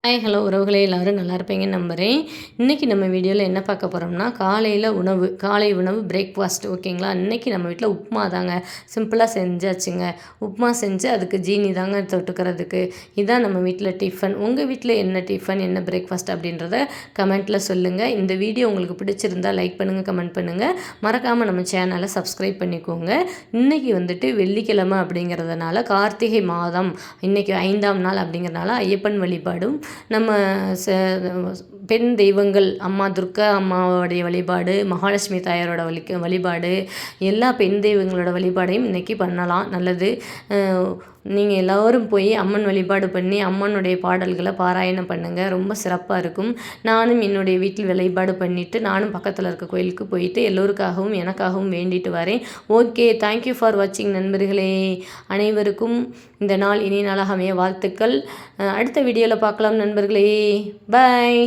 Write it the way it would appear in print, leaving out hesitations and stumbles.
Hi hello உறவுகளே, எல்லோரும் நல்லா இருப்பீங்கன்னு நம்புகிறேன். இன்றைக்கி நம்ம வீடியோவில் என்ன பார்க்க போகிறோம்னா, காலை உணவு பிரேக்ஃபாஸ்ட். ஓகேங்களா? இன்றைக்கி நம்ம வீட்டில் உப்புமா தாங்க. சிம்பிளாக செஞ்சாச்சுங்க. உப்புமா செஞ்சு அதுக்கு ஜீனி தாங்க தொட்டுக்கிறதுக்கு. இதான் நம்ம வீட்டில் டிஃபன். உங்கள் வீட்டில் என்ன டிஃபன், என்ன பிரேக்ஃபாஸ்ட் அப்படின்றத கமெண்ட்டில் சொல்லுங்கள். இந்த வீடியோ உங்களுக்கு பிடிச்சிருந்தா லைக் பண்ணுங்கள், கமெண்ட் பண்ணுங்கள். மறக்காமல் நம்ம சேனலை சப்ஸ்கிரைப் பண்ணிக்கோங்க. இன்றைக்கி வெள்ளிக்கிழமை அப்படிங்கிறதுனால, கார்த்திகை மாதம் இன்றைக்கி 5ஆம் நாள் அப்படிங்கிறனால ஐயப்பன் வழிபாடும் நம்ம பெண் தெய்வங்கள் அம்மா துர்கா அம்மாவோடைய வழிபாடு, மகாலட்சுமி தாயாரோட வழிபாடு, எல்லா பெண் தெய்வங்களோட வழிபாடையும் இன்றைக்கி பண்ணலாம். நல்லது. நீங்கள் எல்லோரும் போய் அம்மன் வழிபாடு பண்ணி அம்மனுடைய பாடல்களை பாராயணம் பண்ணுங்கள். ரொம்ப சிறப்பாக இருக்கும். நானும் என்னுடைய வீட்டில் வழிபாடு பண்ணிவிட்டு நானும் பக்கத்தில் இருக்க கோயிலுக்கு போயிட்டு எல்லோருக்காகவும் எனக்காகவும் வேண்டிட்டு வரேன். ஓகே, தேங்க்யூ ஃபார் வாட்சிங் நண்பர்களே. அனைவருக்கும் இந்த நாள் இனிய நாளாக அமைய வாழ்த்துக்கள். அடுத்த வீடியோவில் பார்க்கலாம் நண்பர்களே. பாய்.